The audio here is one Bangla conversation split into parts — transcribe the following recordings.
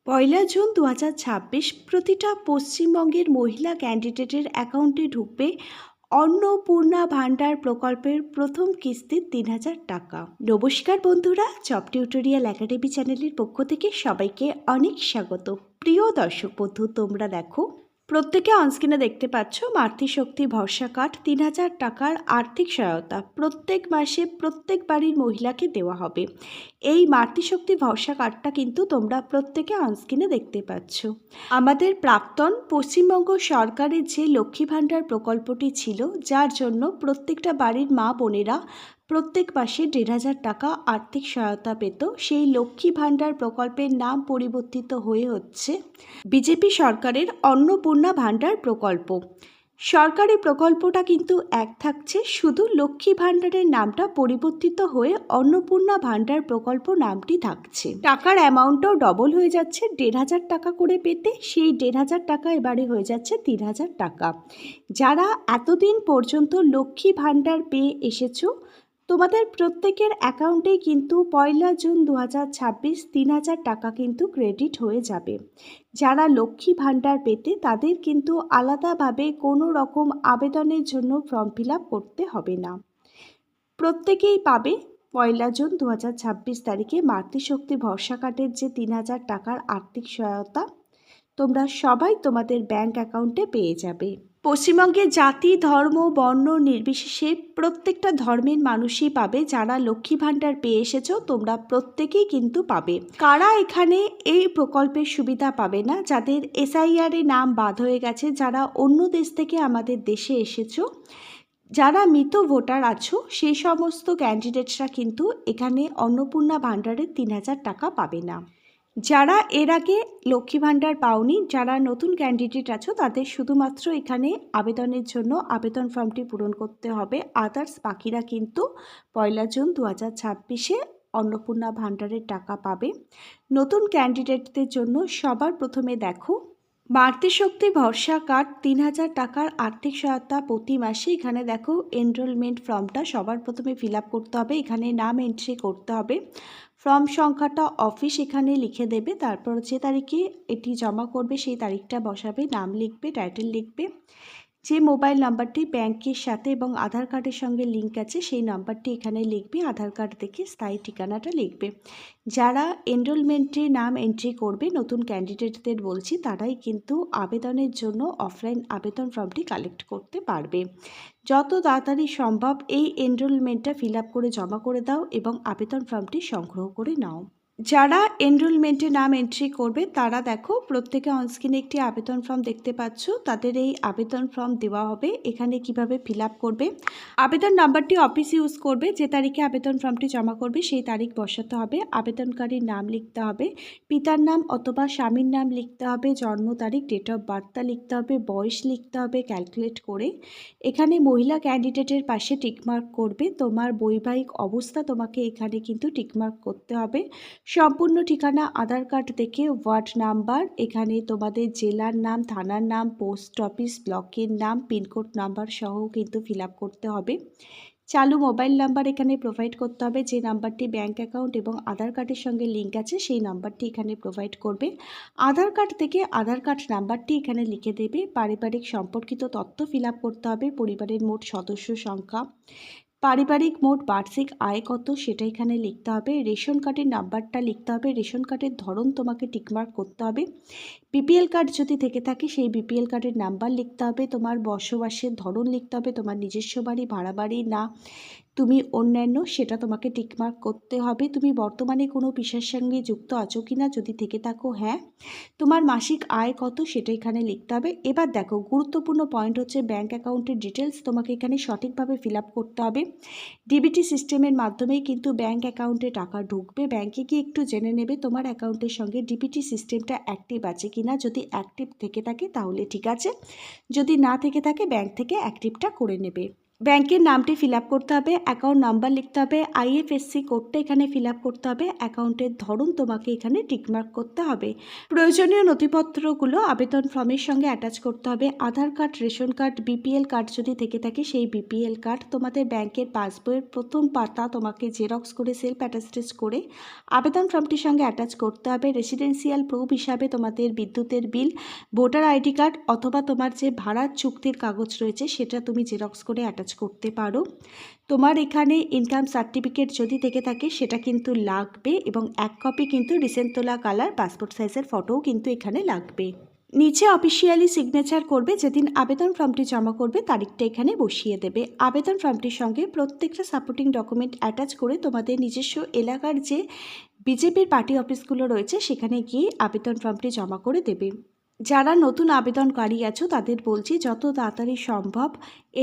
পয়লা জুন 2026 প্রতিটা পশ্চিমবঙ্গের মহিলা ক্যান্ডিডেটের অ্যাকাউন্টে ঢুকবে অন্নপূর্ণা ভাণ্ডার প্রকল্পের প্রথম কিস্তির 3,000 টাকা। নমস্কার বন্ধুরা, জব টিউটোরিয়াল একাডেমি চ্যানেলের পক্ষ থেকে সবাইকে অনেক স্বাগত। প্রিয় দর্শক বন্ধু, তোমরা দেখো প্রত্যেকে অনস্ক্রিনে দেখতে পাচ্ছ মাতৃশক্তি ভরসা কার্ড 3,000 টাকার আর্থিক সহায়তা প্রত্যেক মাসে প্রত্যেক বাড়ির মহিলাকে দেওয়া হবে। এই মাতৃশক্তি ভরসা কার্ডটা কিন্তু তোমরা প্রত্যেকে অনস্ক্রিনে দেখতে পাচ্ছ। আমাদের প্রাক্তন পশ্চিমবঙ্গ সরকারের যে লক্ষ্মী ভাণ্ডার প্রকল্পটি ছিল, যার জন্য প্রত্যেকটা বাড়ির মা বোনেরা প্রত্যেক মাসে 1,500 টাকা আর্থিক সহায়তা পেত, সেই লক্ষ্মী ভাণ্ডার প্রকল্পের নাম পরিবর্তিত হয়ে হচ্ছে বিজেপি সরকারের অন্নপূর্ণা ভাণ্ডার প্রকল্প। সরকারি প্রকল্পটা কিন্তু এক থাকছে, শুধু লক্ষ্মী ভাণ্ডারের নামটা পরিবর্তিত হয়ে অন্নপূর্ণা ভাণ্ডার প্রকল্প নামটি থাকছে। টাকার অ্যামাউন্টটাও ডবল হয়ে যাচ্ছে, 1,500 টাকা করে পেতে সেই 1,500 টাকা এবারে হয়ে যাচ্ছে 3,000 টাকা। যারা এতদিন পর্যন্ত লক্ষ্মী ভাণ্ডার পেয়ে এসেছো, তোমাদের প্রত্যেকের অ্যাকাউন্টেই কিন্তু পয়লা জুন 2026 3,000 টাকা কিন্তু ক্রেডিট হয়ে যাবে। যারা লক্ষ্মী ভাণ্ডার পেতে, তাদের কিন্তু আলাদাভাবে কোনো রকম আবেদনের জন্য ফর্ম ফিল আপ করতে হবে না। প্রত্যেকেই পাবে পয়লা জুন 2026 তারিখে মাতৃশক্তি ভরসা কার্ডের যে 3,000 টাকার আর্থিক সহায়তা তোমরা সবাই তোমাদের ব্যাংক অ্যাকাউন্টে পেয়ে যাবে। পশ্চিমবঙ্গে জাতি, ধর্ম, বর্ণ নির্বিশেষে প্রত্যেকটা ধর্মের মানুষই পাবে। যারা লক্ষ্মী ভাণ্ডার পেয়ে এসেছো, তোমরা প্রত্যেকেই কিন্তু পাবে। কারা এখানে এই প্রকল্পের সুবিধা পাবে না? যাদের SIR এ নাম বাদ হয়ে গেছে, যারা অন্য দেশ থেকে আমাদের দেশে এসেছো, যারা মৃত ভোটার আছো, সেই সমস্ত ক্যান্ডিডেটসরা কিন্তু এখানে অন্নপূর্ণা ভাণ্ডারের 3,000 টাকা পাবে না। যারা এর আগে লক্ষ্মী ভাণ্ডার পাওনি, যারা নতুন ক্যান্ডিডেট আছো, তাদের শুধুমাত্র এখানে আবেদনের জন্য আবেদন ফর্মটি পূরণ করতে হবে। আদার্স বাকিরা কিন্তু পয়লা জুন 2026 অন্নপূর্ণা ভাণ্ডারের টাকা পাবে। নতুন ক্যান্ডিডেটদের জন্য সবার প্রথমে দেখো মাতৃশক্তি ভরসা কার্ড 3,000 টাকার আর্থিক সহায়তা প্রতি মাসে। এখানে দেখো এনরোলমেন্ট ফর্মটা সবার প্রথমে ফিল আপ করতে হবে, এখানে নাম এন্ট্রি করতে হবে, ফর্ম সংখ্যাটা অফিস এখানে লিখে দেবে, তারপর যে তারিখে এটি জমা করবে সেই তারিখটা বসাবে, নাম লিখবে, টাইটেল লিখবে, যে মোবাইল নাম্বারটি ব্যাংকের সাথে এবং আধার কার্ডের সঙ্গে লিঙ্ক আছে সেই নাম্বারটি এখানে লিখবে, আধার কার্ড থেকে স্থায়ী ঠিকানাটা লিখবে। যারা এনরোলমেন্টে নাম এন্ট্রি করবে, নতুন ক্যান্ডিডেটদের বলছি, তারাই কিন্তু আবেদনের জন্য অফলাইন আবেদন ফর্মটি কালেক্ট করতে পারবে। যত তাড়াতাড়ি সম্ভব এই এনরোলমেন্টটা ফিল আপ করে জমা করে দাও এবং আবেদন ফর্মটি সংগ্রহ করে নাও। যারা এনরোলমেন্টে নাম এন্ট্রি করবে, তারা দেখো প্রত্যেকে অনস্ক্রিনে একটি আবেদন ফর্ম দেখতে পাচ্ছ, তাদের এই আবেদন ফর্ম দেওয়া হবে। এখানে কিভাবে ফিল আপ করবে, আবেদন নাম্বারটি অফিস ইউজ করবে, যে তারিখে আবেদন ফর্মটি জমা করবে সেই তারিখ বসাতে হবে, আবেদনকারীর নাম লিখতে হবে, পিতার নাম অথবা স্বামীর নাম লিখতে হবে, জন্ম তারিখ, ডেট অফ বার্থটা লিখতে হবে, বয়স লিখতে হবে ক্যালকুলেট করে। এখানে মহিলা ক্যান্ডিডেটের পাশে টিকমার্ক করবে, তোমার বৈবাহিক অবস্থা তোমাকে এখানে কিন্তু টিকমার্ক করতে হবে। সম্পূর্ণ ঠিকানা আধার কার্ড থেকে ওয়ার্ড নাম্বার, এখানে তোমাদের জেলার নাম, থানার নাম, পোস্ট অফিস, ব্লকের নাম, পিনকোড নাম্বার সহ কিন্তু ফিল আপ করতে হবে। চালু মোবাইল নাম্বার এখানে প্রোভাইড করতে হবে, যে নাম্বারটি ব্যাংক অ্যাকাউন্ট এবং আধার কার্ডের সঙ্গে লিঙ্ক আছে সেই নাম্বারটি এখানে প্রোভাইড করবে। আধার কার্ড থেকে আধার কার্ড নাম্বারটি এখানে লিখে দেবে। পারিবারিক সম্পর্কিত তথ্য ফিল আপ করতে হবে, পরিবারের মোট সদস্য সংখ্যা, পারিবারিক মোট বার্ষিক আয় কত সেটা এখানে লিখতে হবে, রেশন কার্ডের নাম্বারটা লিখতে হবে, রেশন কার্ডের ধরন তোমাকে টিকমার্ক করতে হবে, BPL কার্ড যদি থেকে থাকে সেই BPL কার্ডের নাম্বার লিখতে হবে, তোমার বসবাসের ধরন লিখতে হবে, তোমার নিজস্ব বাড়ি, ভাড়া বাড়ি না তুমি অন্যান্য, সেটা তোমাকে টিকমার্ক করতে হবে। তুমি বর্তমানে কোনো পেশার সঙ্গে যুক্ত আছো কি না, যদি থেকে থাকো হ্যাঁ, তোমার মাসিক আয় কত সেটা এখানে লিখতে হবে। এবার দেখো গুরুত্বপূর্ণ পয়েন্ট হচ্ছে ব্যাংক অ্যাকাউন্টের ডিটেলস তোমাকে এখানে সঠিকভাবে ফিল আপ করতে হবে। DBT সিস্টেমের মাধ্যমেই কিন্তু ব্যাংক অ্যাকাউন্টে টাকা ঢুকবে। ব্যাংকে গিয়ে একটু জেনে নেবে তোমার অ্যাকাউন্টের সঙ্গে DBT সিস্টেমটা অ্যাক্টিভ আছে কি না, যদি অ্যাক্টিভ থেকে থাকে তাহলে ঠিক আছে, যদি না থেকে থাকে ব্যাংক থেকে অ্যাক্টিভটা করে নেবে। ব্যাংকের নামটি ফিল আপ করতে হবে, অ্যাকাউন্ট নাম্বার লিখতে হবে, আইএফএসসি কোডটা এখানে ফিল আপ করতে হবে, অ্যাকাউন্টের ধরন তোমাকে এখানে টিকমার্ক করতে হবে। প্রয়োজনীয় নথিপত্রগুলো আবেদন ফর্মের সঙ্গে অ্যাটাচ করতে হবে। Aadhaar card, ration card, BPL card যদি থেকে থাকে সেই বিপিএল কার্ড, তোমাদের ব্যাংকের পাসবইয়ের প্রথম পাতা তোমাকে জেরক্স করে সেলফ অ্যাটাস্টেড করে আবেদন ফর্মটির সঙ্গে অ্যাটাচ করতে হবে। রেসিডেন্সিয়াল প্রুফ হিসাবে তোমাদের বিদ্যুতের বিল, ভোটার আইডি কার্ড অথবা তোমার যে ভাড়ার চুক্তির কাগজ রয়েছে সেটা তুমি জেরক্স করে অ্যাটাচ করতে পারো। তোমার এখানে ইনকাম সার্টিফিকেট যদি থেকে থাকে সেটা কিন্তু লাগবে এবং 1 কপি কিন্তু রিসেন্ট তোলা কালার পাসপোর্ট সাইজের ফটোও কিন্তু এখানে লাগবে। নিচে অফিসিয়ালি সিগনেচার করবে, যেদিন আবেদন ফর্মটি জমা করবে তারিখটা এখানে বসিয়ে দেবে। আবেদন ফর্মটির সঙ্গে প্রত্যেকটা সাপোর্টিং ডকুমেন্ট অ্যাটাচ করে তোমাদের নিজস্ব এলাকার যে বিজেপির পার্টি অফিসগুলো রয়েছে সেখানে গিয়ে আবেদন ফর্মটি জমা করে দেবে। যারা নতুন আবেদনকারী আছো তাদের বলছি যত তাড়াতাড়ি সম্ভব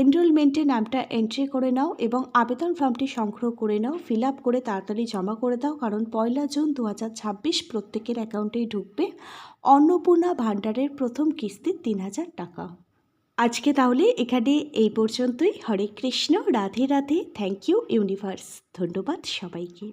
এনরোলমেন্টের নামটা এন্ট্রি করে নাও এবং আবেদন ফর্মটি সংগ্রহ করে নাও, ফিল আপ করে তাড়াতাড়ি জমা করে দাও, কারণ 1 জুন 2026 প্রত্যেকের অ্যাকাউন্টেই ঢুকবে অন্নপূর্ণা ভাণ্ডারের প্রথম কিস্তি 3000 টাকা। আজকে তাহলে এখানে এই পর্যন্তই। Hare Krishna, Radhe Radhe, thank you universe, ধন্যবাদ সবাইকে।